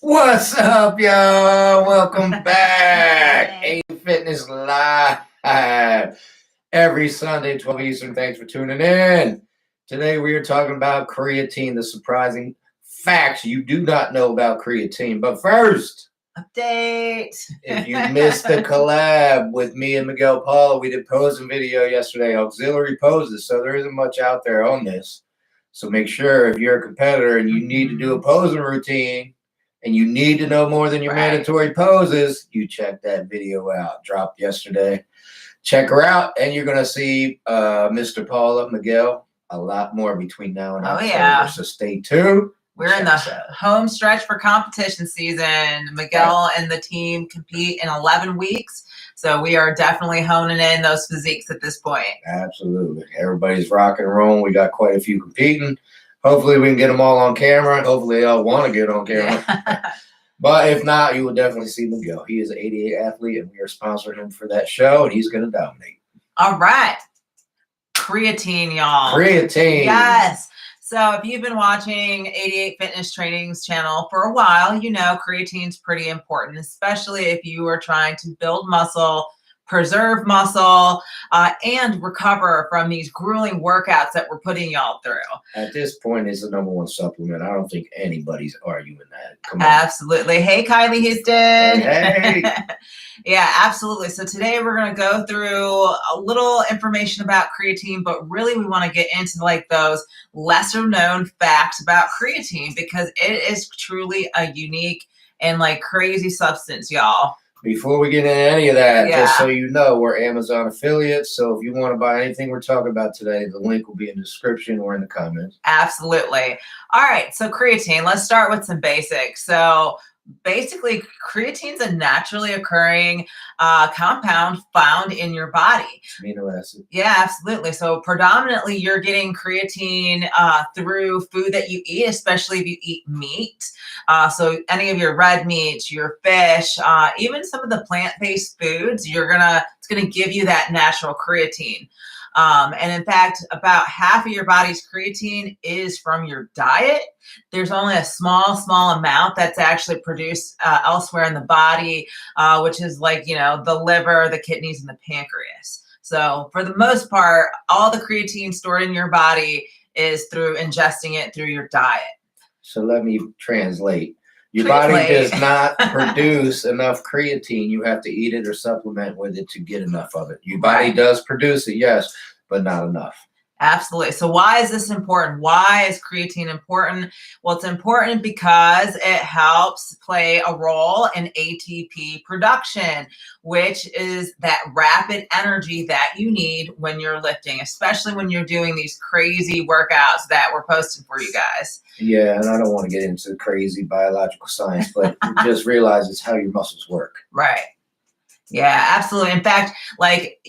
What's up, y'all? Welcome back. A Fitness Live every Sunday, 12 Eastern. Thanks for tuning in. Today we are talking about creatine, the surprising facts you do not know about creatine. But first, update. If you missed the collab with me and Miguel Paula, we did posing video yesterday, auxiliary poses. So there isn't much out there on this. So make sure if you're a competitor and you need to do a posing routine, and you need to know more than your mandatory poses, you check that video out. Dropped yesterday. Check her out, and you're going to see Mr. Paula, Miguel, a lot more between now and October. Yeah. So stay tuned. We're in the home stretch for competition season. Miguel and the team compete in 11 weeks. So we are definitely honing in those physiques at this point. Absolutely. Everybody's rocking and rolling. We got quite a few competing. Hopefully we can get them all on camera. Hopefully they'll want to get on camera. Yeah. But if not, you will definitely see Miguel. He is an 88 athlete, and we are sponsoring him for that show, and he's going to dominate. All right. Creatine, y'all. Creatine. Yes. So if you've been watching 88 Fitness Training's channel for a while, you know creatine is pretty important, especially if you are trying to build muscle, preserve muscle, and recover from these grueling workouts that we're putting y'all through. At this point, it's the #1 supplement. I don't think anybody's arguing that. Come on. Absolutely. Hey, Kylie Houston. Hey. Yeah, absolutely. So today we're going to go through a little information about creatine, but really we want to get into like those lesser known facts about creatine because it is truly a unique and like crazy substance, y'all. Before we get into any of that, just so you know, we're Amazon affiliates. So if you want to buy anything we're talking about today, the link will be in the description or in the comments. Absolutely. All right. So creatine, let's start with some basics. So basically, creatine is a naturally occurring compound found in your body. Amino acid. Yeah, absolutely. So predominantly, you're getting creatine through food that you eat, especially if you eat meat. So any of your red meats, your fish, even some of the plant-based foods, it's gonna give you that natural creatine. And in fact, about half of your body's creatine is from your diet. There's only a small amount that's actually produced elsewhere in the body, which is like, the liver, the kidneys, and the pancreas. So for the most part, all the creatine stored in your body is through ingesting it through your diet. So let me translate. Your body does not produce enough creatine. You have to eat it or supplement with it to get enough of it. Your body does produce it, yes, but not enough. Absolutely. So why is this important? Why is creatine important? Well, it's important because it helps play a role in ATP production, which is that rapid energy that you need when you're lifting, especially when you're doing these crazy workouts that we're posting for you guys. Yeah, and I don't want to get into crazy biological science, but just realize it's how your muscles work. Right. Yeah, absolutely. In fact, like,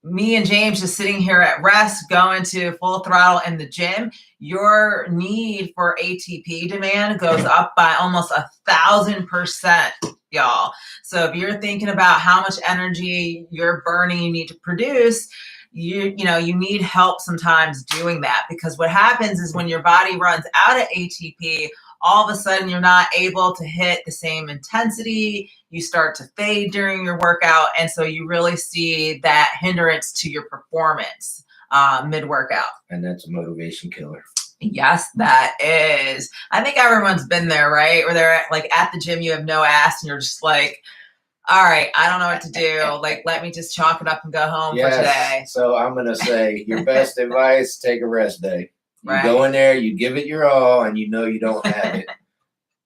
me and James just sitting here at rest, going to full throttle in the gym, your need for ATP demand goes up by almost 1,000%, y'all. So if you're thinking about how much energy you're burning, you need to produce, you need help sometimes doing that, because what happens is when your body runs out of ATP, all of a sudden you're not able to hit the same intensity. You start to fade during your workout. And so you really see that hindrance to your performance mid-workout. And that's a motivation killer. Yes, that is. I think everyone's been there, right? Where they're like at the gym, you have no ass and you're just like, all right, I don't know what to do. Like, let me just chalk it up and go home for today. So I'm going to say your best advice, take a rest day. You go in there, you give it your all, and you know you don't have it.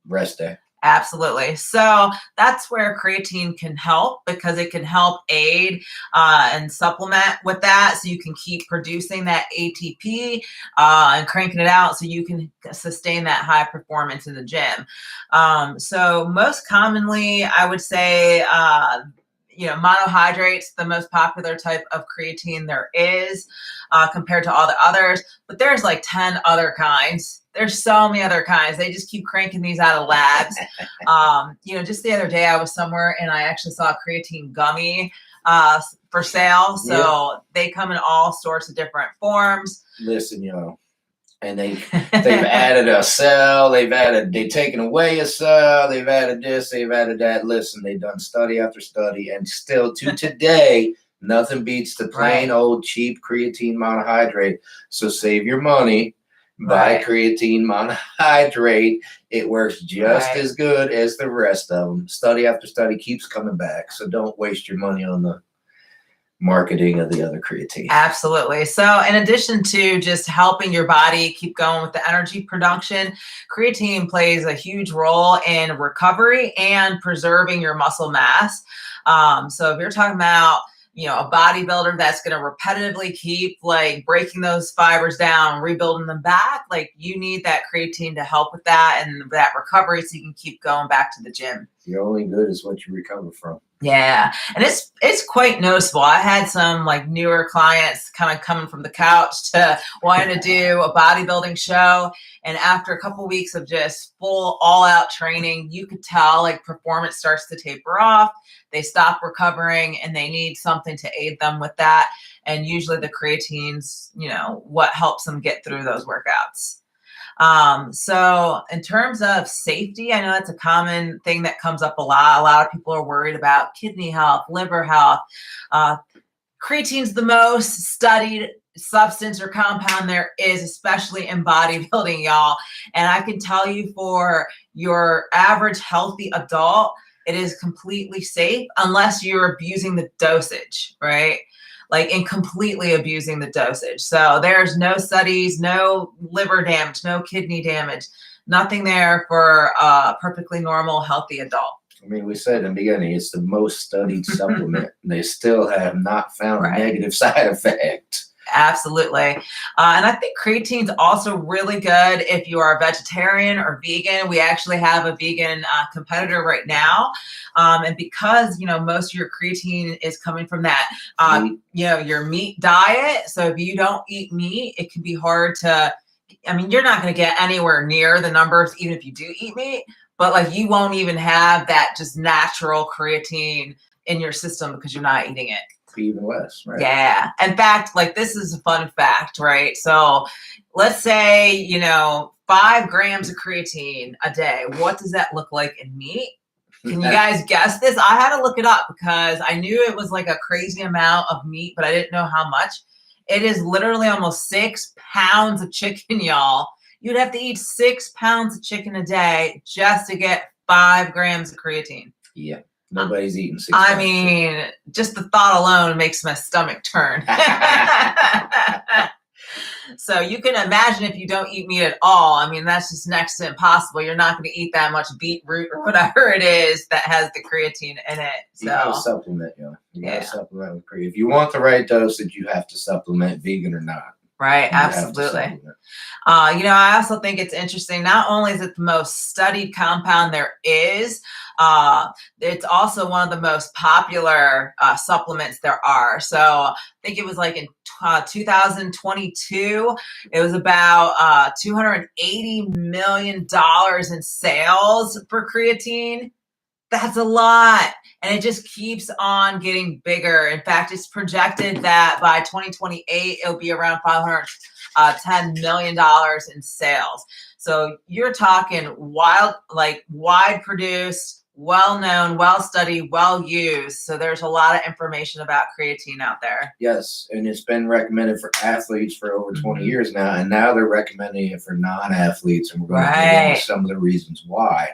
Rest day. Absolutely. So that's where creatine can help, because it can help aid and supplement with that, so you can keep producing that ATP and cranking it out so you can sustain that high performance in the gym. So most commonly, I would say, monohydrate's the most popular type of creatine there is compared to all the others, but there's like 10 other kinds. There's so many other kinds. They just keep cranking these out of labs. Just the other day I was somewhere and I actually saw a creatine gummy for sale. So they come in all sorts of different forms. Listen, y'all, And they've added a cell, they've taken away a cell, they've added this, they've added that. Listen, they've done study after study, and still to today, nothing beats the plain old cheap creatine monohydrate. So save your money, buy creatine monohydrate. It works just as good as the rest of them. Study after study keeps coming back. So don't waste your money on the marketing of the other creatine. Absolutely. So in addition to just helping your body keep going with the energy production, creatine plays a huge role in recovery and preserving your muscle mass. So if you're talking about, you know, a bodybuilder that's going to repetitively keep like breaking those fibers down, rebuilding them back, like you need that creatine to help with that and that recovery so you can keep going back to the gym. You're only good as what you recover from. Yeah. And it's quite noticeable. I had some like newer clients kind of coming from the couch to wanting to do a bodybuilding show. And after a couple of weeks of just full all out training, you could tell like performance starts to taper off. They stop recovering and they need something to aid them with that. And usually the creatine's, you know, what helps them get through those workouts. So in terms of safety, I know that's a common thing that comes up a lot. A lot of people are worried about kidney health, liver health. Creatine's the most studied substance or compound there is, especially in bodybuilding, y'all. And I can tell you for your average healthy adult, it is completely safe unless you're abusing the dosage, right? Like in completely abusing the dosage. So there's no studies, no liver damage, no kidney damage, nothing there for a perfectly normal, healthy adult. I mean, we said in the beginning, it's the most studied supplement. They still have not found a negative side effect. Absolutely. And I think creatine's also really good if you are a vegetarian or vegan. We actually have a vegan competitor right now. And because, you know, most of your creatine is coming from that, you know, your meat diet. So if you don't eat meat, it can be hard to, I mean, you're not going to get anywhere near the numbers, even if you do eat meat, but like you won't even have that just natural creatine in your system because you're not eating it. Even less, right? Yeah. In fact, like this is a fun fact, right? So let's say, you know, 5 grams of creatine a day. What does that look like in meat? Can you guys guess this? I had to look it up because I knew it was like a crazy amount of meat, but I didn't know how much. It is literally almost 6 pounds of chicken, y'all. You'd have to eat 6 pounds of chicken a day just to get 5 grams of creatine. Yeah. Nobody's eating 6 I mean, just the thought alone makes my stomach turn. So you can imagine if you don't eat meat at all, I mean, that's just next to impossible. You're not going to eat that much beetroot or whatever it is that has the creatine in it. So you gotta supplement, you know. You gotta supplement with creatine. If you want the right dosage, you have to supplement, vegan or not. Right, absolutely. You know, I also think it's interesting. Not only is it the most studied compound there is, it's also one of the most popular supplements there are. So I think it was like in 2022, it was about $280 million in sales for creatine. That's a lot. And it just keeps on getting bigger. In fact, it's projected that by 2028, it'll be around $510 million in sales. So you're talking wide produced, well-known, well-studied, well-used. So there's a lot of information about creatine out there. Yes, and it's been recommended for athletes for over 20 years now. And now they're recommending it for non-athletes. And we're going to get into some of the reasons why.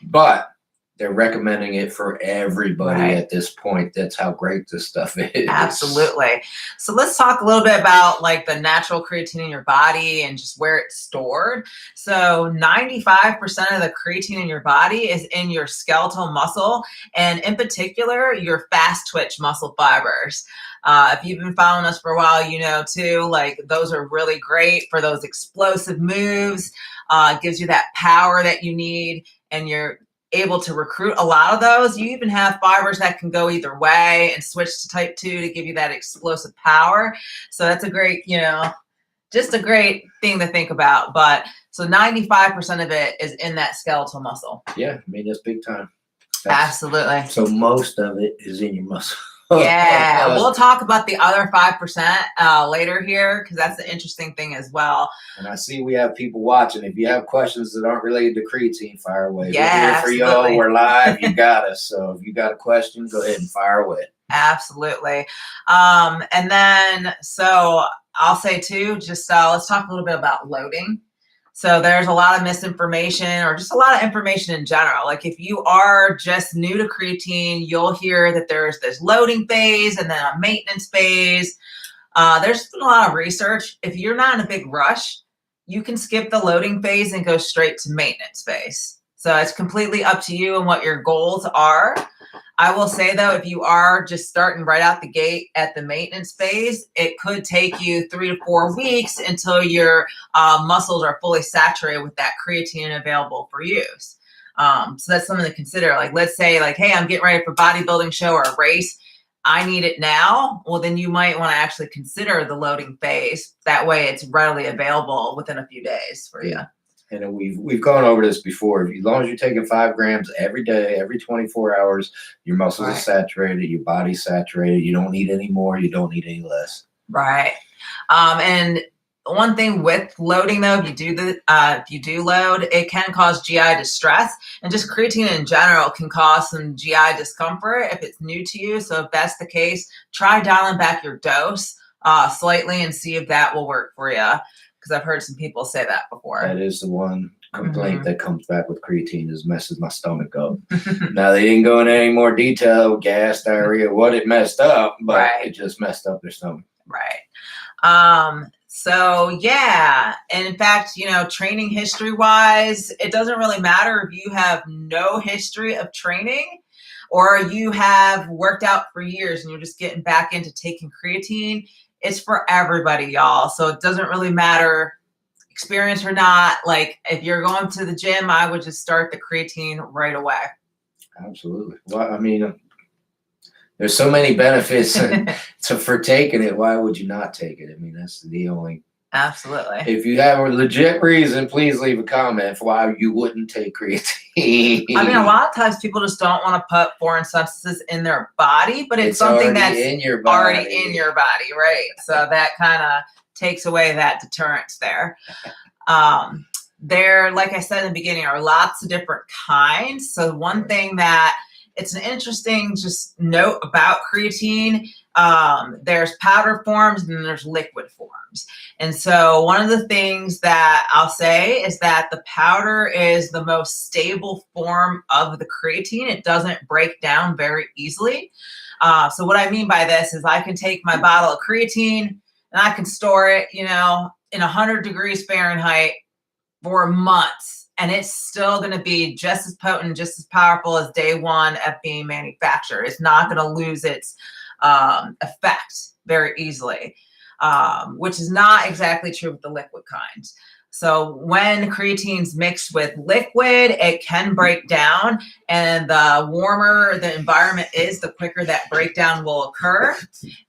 But they're recommending it for everybody at this point. That's how great this stuff is. Absolutely. So let's talk a little bit about like the natural creatine in your body and just where it's stored. So 95% of the creatine in your body is in your skeletal muscle, and in particular, your fast twitch muscle fibers. If you've been following us for a while, you know too, like those are really great for those explosive moves. Gives you that power that you need, and you're able to recruit a lot of those. You even have fibers that can go either way and switch to type 2 to give you that explosive power. So that's a great, you know, just a great thing to think about. But so 95% of it is in that skeletal muscle. Yeah, I mean, that's big time. Absolutely. So most of it is in your muscle. Yeah, we'll talk about the other 5% later here, because that's an interesting thing as well. And I see we have people watching. If you have questions that aren't related to creatine, fire away. Yeah, we're here for absolutely. y'all. We're live. You got us. So if you got a question, go ahead and fire away. Absolutely. And then, so I'll say too, just let's talk a little bit about loading. So there's a lot of misinformation, or just a lot of information in general. Like if you are just new to creatine, you'll hear that there's this loading phase and then a maintenance phase. There's been a lot of research. If you're not in a big rush, you can skip the loading phase and go straight to maintenance phase. So it's completely up to you and what your goals are. I will say though, if you are just starting right out the gate at the maintenance phase, it could take you 3 to 4 weeks until your muscles are fully saturated with that creatine available for use. So that's something to consider. Like, let's say like, hey, I'm getting ready for a bodybuilding show or a race. I need it now. Well, then you might want to actually consider the loading phase. That way it's readily available within a few days for you. And we've gone over this before. As long as you're taking 5 grams every day, every 24 hours, your muscles are saturated, your body's saturated. You don't need any more. You don't need any less. Right. And one thing with loading though, if you do load, it can cause GI distress, and just creatine in general can cause some GI discomfort if it's new to you. So if that's the case, try dialing back your dose slightly and see if that will work for you. Because I've heard some people say that before. That is the one complaint that comes back with creatine, is messes my stomach up. Now, they didn't go into any more detail, gas, diarrhea, what it messed up, but it just messed up their stomach. Right. So yeah, and in fact, training history wise, it doesn't really matter if you have no history of training or you have worked out for years and you're just getting back into taking creatine. It's for everybody, y'all. So it doesn't really matter, experience or not. Like if you're going to the gym, I would just start the creatine right away. Absolutely. Well, I mean, there's so many benefits for taking it. Why would you not take it? I mean, that's the only. Absolutely. If you have a legit reason, please leave a comment for why you wouldn't take creatine. I mean, a lot of times people just don't want to put foreign substances in their body, but it's something that's in your body. Already in your body, right? So that kind of takes away that deterrence there. There, like I said in the beginning, are lots of different kinds. So one thing that it's an interesting just note about creatine, there's powder forms and there's liquid forms. And so one of the things that I'll say is that the powder is the most stable form of the creatine. It doesn't break down very easily. So what I mean by this is I can take my bottle of creatine and I can store it, in 100 degrees Fahrenheit for months. And it's still going to be just as potent, just as powerful as day one of being manufactured. It's not going to lose its effect very easily, which is not exactly true with the liquid kinds. So when creatine's mixed with liquid, it can break down, and the warmer the environment is, the quicker that breakdown will occur.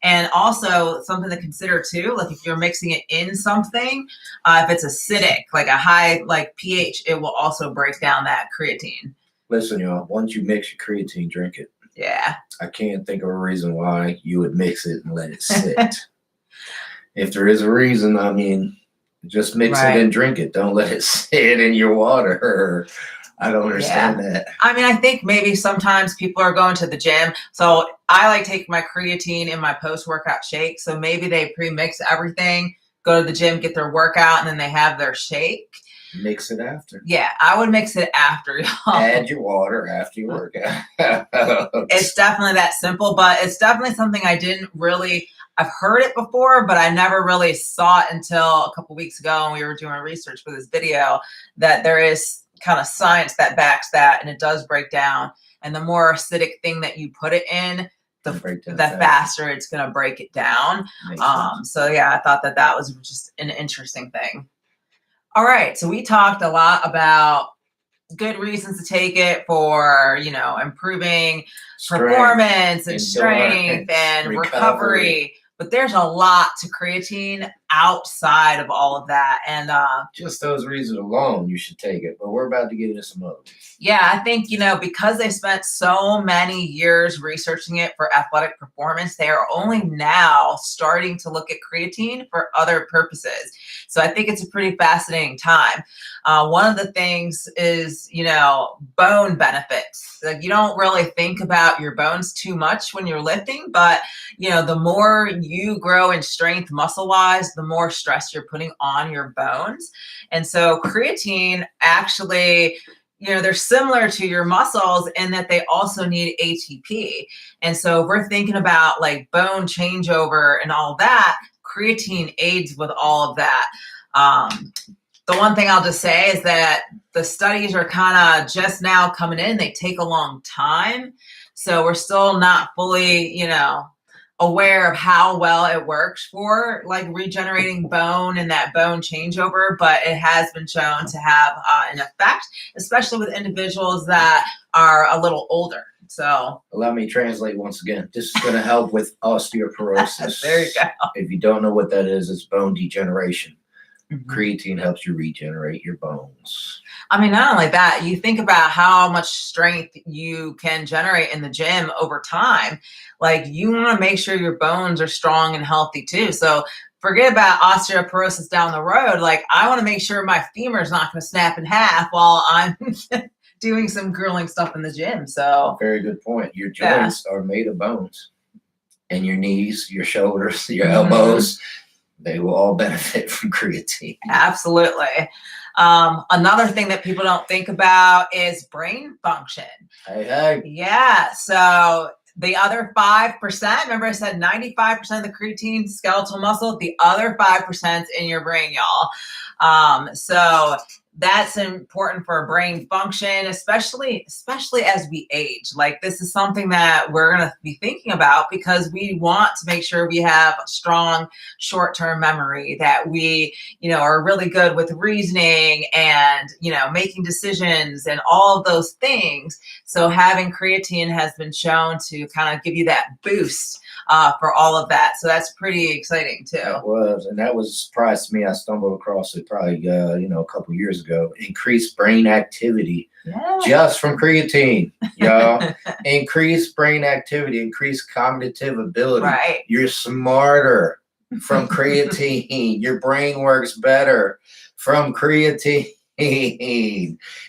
And also something to consider too, like if you're mixing it in something, if it's acidic, like a high pH, it will also break down that creatine. Listen, y'all, once you mix your creatine, drink it. Yeah. I can't think of a reason why you would mix it and let it sit. If there is a reason, I mean, just mix it and drink it. Don't let it sit in your water. I don't understand that. I mean, I think maybe sometimes people are going to the gym. So I like taking my creatine in my post-workout shake. So maybe they pre-mix everything, go to the gym, get their workout, and then they have their shake. Mix it after. Yeah, I would mix it after, y'all. Add your water after your workout. It's definitely that simple, but it's definitely something I've heard it before, but I never really saw it until a couple weeks ago when we were doing research for this video, that there is kind of science that backs that, and it does break down. And the more acidic thing that you put it in, the faster it's going to break it down. So yeah, I thought that was just an interesting thing. All right, so we talked a lot about good reasons to take it for, improving performance and strength and recovery. but there's a lot to creatine outside of all of that. And just those reasons alone, you should take it. But we're about to get into some others. Yeah, I think, because they spent so many years researching it for athletic performance, they are only now starting to look at creatine for other purposes. So I think it's a pretty fascinating time. One of the things is, bone benefits. Like, you don't really think about your bones too much when you're lifting, but, the more you grow in strength muscle-wise, the more stress you're putting on your bones. And so creatine actually, they're similar to your muscles in that they also need ATP. And so if we're thinking about like bone changeover and all that, creatine aids with all of that. The one thing I'll just say is that the studies are kind of just now coming in. They take a long time. So we're still not fully, aware of how well it works for like regenerating bone and that bone changeover, but it has been shown to have an effect, especially with individuals that are a little older. So allow me to translate once again. This is going to help with osteoporosis. There you go. If you don't know what that is, it's bone degeneration. Mm-hmm. Creatine helps you regenerate your bones. I mean, not only that, you think about how much strength you can generate in the gym over time. Like, you want to make sure your bones are strong and healthy too. So forget about osteoporosis down the road. Like, I want to make sure my femur is not going to snap in half while I'm doing some grueling stuff in the gym. So very good point. Your joints are made of bones, and your knees, your shoulders, your elbows, they will all benefit from creatine. Absolutely. Another thing that people don't think about is brain function. Hey. Yeah. So the other 5%, remember I said 95% of the creatine, skeletal muscle, the other 5% in your brain, y'all. So that's important for brain function, especially as we age. Like, this is something that we're going to be thinking about because we want to make sure we have a strong short-term memory, that we, are really good with reasoning and, making decisions and all of those things. So having creatine has been shown to kind of give you that boost for all of that. So that's pretty exciting too. That was a surprise to me. I stumbled across it probably, a couple years ago. Increased brain activity just from creatine, y'all. Increased brain activity, increased cognitive ability. Right. You're smarter from creatine. Your brain works better from creatine.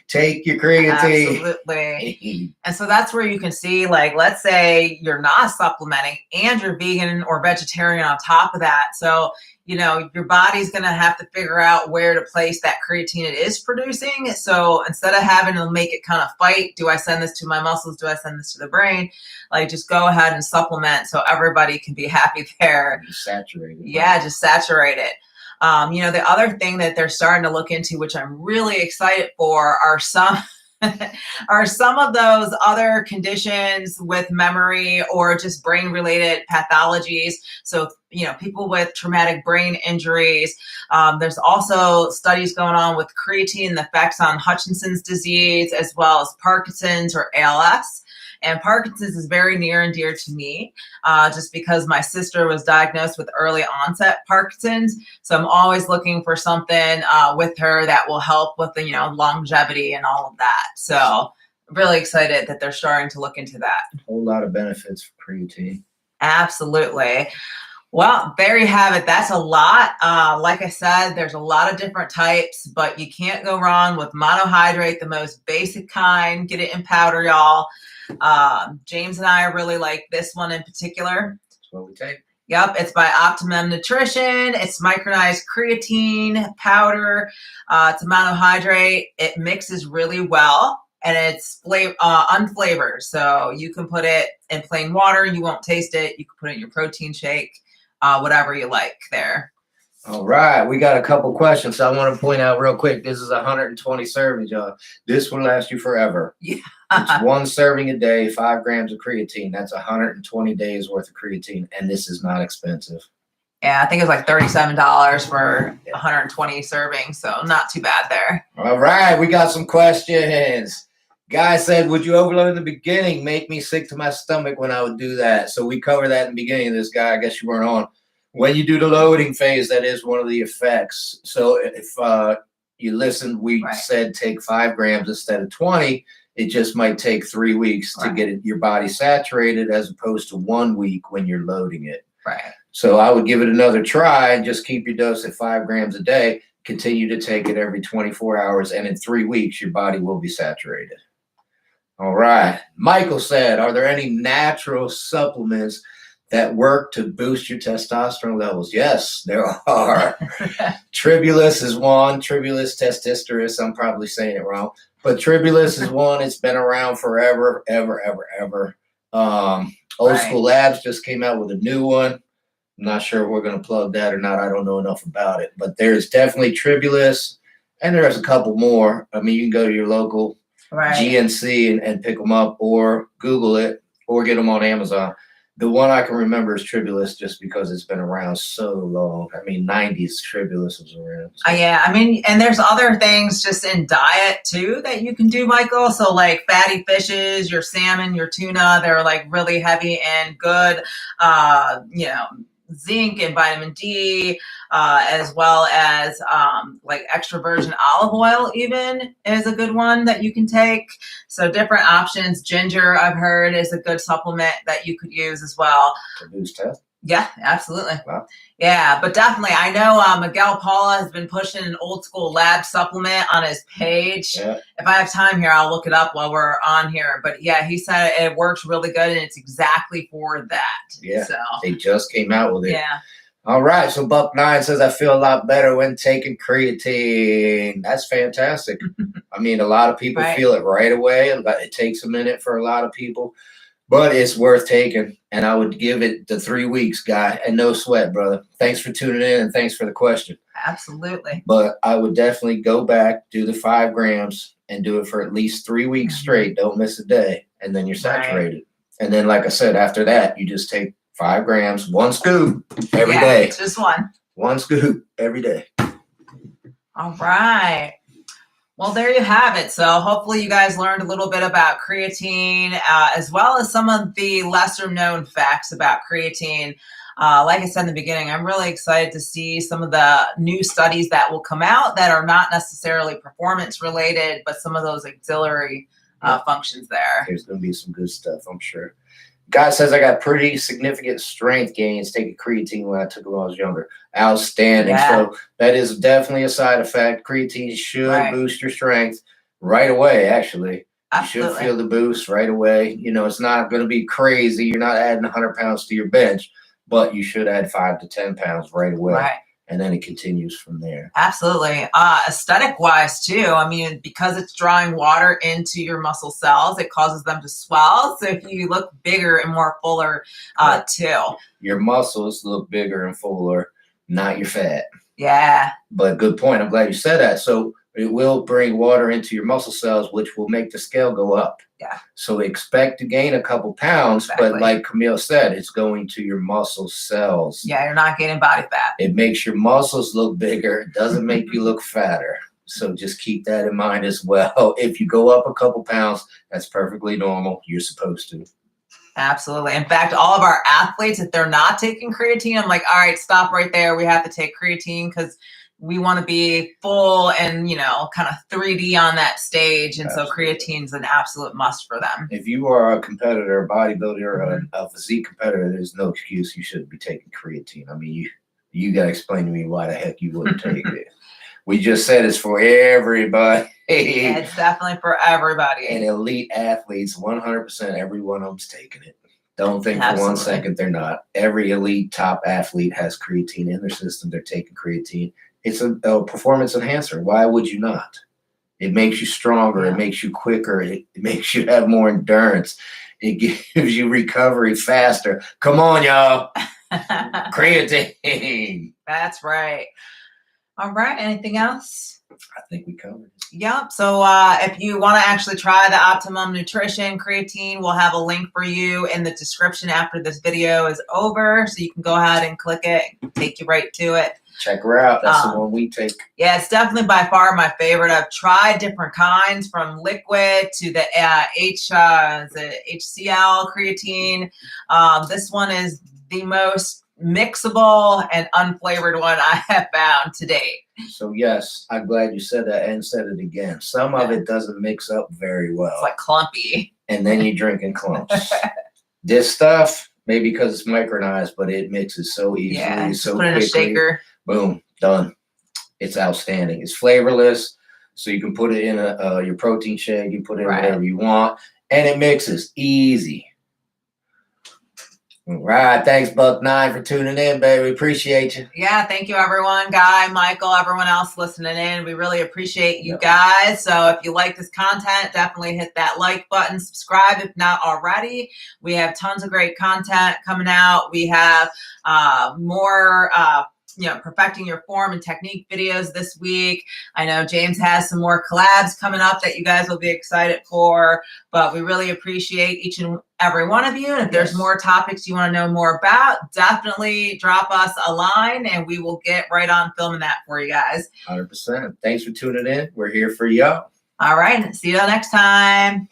Take your creatine. Absolutely. And so that's where you can see, like, let's say you're not supplementing and you're vegan or vegetarian on top of that. So, your body's going to have to figure out where to place that creatine it is producing. So instead of having to make it kind of fight, do I send this to my muscles? Do I send this to the brain? Like, just go ahead and supplement so everybody can be happy there. Just saturate it. Yeah, just saturate it. The other thing that they're starting to look into, which I'm really excited for, are some of those other conditions with memory or just brain-related pathologies. So, people with traumatic brain injuries. There's also studies going on with creatine and the effects on Hutchinson's disease, as well as Parkinson's or ALS. And Parkinson's is very near and dear to me, just because my sister was diagnosed with early onset Parkinson's. So I'm always looking for something with her that will help with the, longevity and all of that. So really excited that they're starting to look into that. A whole lot of benefits for creatine. Absolutely. Well, there you have it. That's a lot. Like I said, there's a lot of different types, but you can't go wrong with Monohydrate, the most basic kind. Get it in powder, y'all. James and I really like this one in particular. That's what we take. Yep, it's by Optimum Nutrition. It's micronized creatine powder. It's a monohydrate. It mixes really well, and it's unflavored. So you can put it in plain water. You won't taste it. You can put it in your protein shake, whatever you like there. All right, we got a couple questions. So I want to point out real quick, this is 120 servings, y'all. This will last you forever. Yeah. It's 1 serving a day, 5 grams of creatine. That's 120 days worth of creatine, and this is not expensive. Yeah, I think it's like $37 for 120 servings, so not too bad there. All right, we got some questions. Guy said, would you overload in the beginning? Make me sick to my stomach when I would do that. So we covered that in the beginning of this, guy. I guess you weren't on. When you do the loading phase, that is one of the effects. So if you listen, we said take 5 grams instead of 20. It just might take 3 weeks to get your body saturated, as opposed to 1 week when you're loading it. Right. So I would give it another try and just keep your dose at 5 grams a day. Continue to take it every 24 hours, and in 3 weeks, your body will be saturated. All right. Michael said, are there any natural supplements that work to boost your testosterone levels? Yes, there are. Tribulus is one. Tribulus testistorus. I'm probably saying it wrong. But Tribulus is one. It's been around forever, ever. Old School Labs just came out with a new one. I'm not sure if we're going to plug that or not. I don't know enough about it. But there's definitely Tribulus, and there's a couple more. I mean, you can go to your local GNC and pick them up, or Google it, or get them on Amazon. The one I can remember is Tribulus, just because it's been around so long. I mean, 90s Tribulus was around. So. Yeah, I mean, and there's other things just in diet too that you can do, Michael. So like fatty fishes, your salmon, your tuna, they're like really heavy and good, zinc and vitamin D, as well as like extra virgin olive oil even is a good one that you can take. So different options. Ginger, I've heard, is a good supplement that you could use as well. To boost test? Yeah, absolutely. Wow. Yeah, but definitely. I know Miguel Paula has been pushing an Old School Lab supplement on his page. Yeah. If I have time here, I'll look it up while we're on here. But yeah, he said it works really good, and it's exactly for that. Yeah, so they just came out with it. Yeah. All right, so Buck9 says, I feel a lot better when taking creatine. That's fantastic. I mean, a lot of people feel it right away. It takes a minute for a lot of people, but it's worth taking. And I would give it the 3 weeks, guy, and no sweat, brother. Thanks for tuning in, and thanks for the question. Absolutely. But I would definitely go back, do the 5 grams, and do it for at least 3 weeks straight. Don't miss a day, and then you're saturated. And then, like I said, after that, you just take 5 grams, 1 scoop every day. Just one. 1 scoop every day. All right. Well, there you have it. So hopefully you guys learned a little bit about creatine, as well as some of the lesser known facts about creatine. Like I said in the beginning, I'm really excited to see some of the new studies that will come out that are not necessarily performance related, but some of those auxiliary functions there. There's going to be some good stuff, I'm sure. Guy says, I got pretty significant strength gains taking creatine when I took it when I was younger. Outstanding. Yeah. So that is definitely a side effect. Creatine should boost your strength right away, actually. Absolutely. You should feel the boost right away. You know, it's not going to be crazy. You're not adding 100 pounds to your bench, but you should add 5 to 10 pounds right away. Right. And then it continues from there. Absolutely. Aesthetic wise too. I mean, because it's drawing water into your muscle cells, it causes them to swell. So if you look bigger and more fuller too. Your muscles look bigger and fuller, not your fat. Yeah. But good point. I'm glad you said that. So it will bring water into your muscle cells, which will make the scale go up. Yeah. So expect to gain a couple pounds, but like Camille said, it's going to your muscle cells. Yeah, you're not gaining body fat. It makes your muscles look bigger. It doesn't make you look fatter. So just keep that in mind as well. If you go up a couple pounds, that's perfectly normal. You're supposed to. Absolutely. In fact, all of our athletes, if they're not taking creatine, I'm like, all right, stop right there. We have to take creatine because we want to be full and, you know, kind of 3D on that stage. And so creatine's an absolute must for them. If you are a competitor, a bodybuilder, a physique competitor, there's no excuse you shouldn't be taking creatine. I mean, you got to explain to me why the heck you wouldn't take it. We just said it's for everybody. Yeah, it's definitely for everybody. And elite athletes, 100%, every one of them's taking it. Don't think for 1 second they're not. Every elite top athlete has creatine in their system. They're taking creatine. It's a performance enhancer. Why would you not? It makes you stronger. It makes you quicker. It makes you have more endurance. It gives you recovery faster. Come on, y'all. Creatine. That's right. All right. Anything else? I think we covered it. Yep. So if you want to actually try the Optimum Nutrition Creatine, we'll have a link for you in the description after this video is over. So you can go ahead and click it, take you right to it. Check her out. That's the one we take. Yeah, it's definitely by far my favorite. I've tried different kinds from liquid to the HCl creatine. This one is the most mixable and unflavored one I have found to date. So yes, I'm glad you said that and said it again. Some of it doesn't mix up very well. It's like clumpy. And then you're drinking clumps. This stuff, maybe because it's micronized, but it mixes so easily, Yeah, so put it in quickly. a shaker. Boom, done. It's outstanding. It's flavorless, so you can put it in your protein shake. You can put it in whatever you want, and it mixes easy. All right, thanks Buck9 for tuning in, baby. Appreciate you. Yeah, thank you everyone, Guy, Michael, everyone else listening in. We really appreciate you guys. So if you like this content, definitely hit that like button, subscribe if not already. We have tons of great content coming out. We have more perfecting your form and technique videos this week. I know James has some more collabs coming up that you guys will be excited for, but we really appreciate each and every one of you. And if there's more topics you want to know more about, definitely drop us a line and we will get right on filming that for you guys. 100%. Thanks for tuning in. We're here for y'all. All right. See you next time.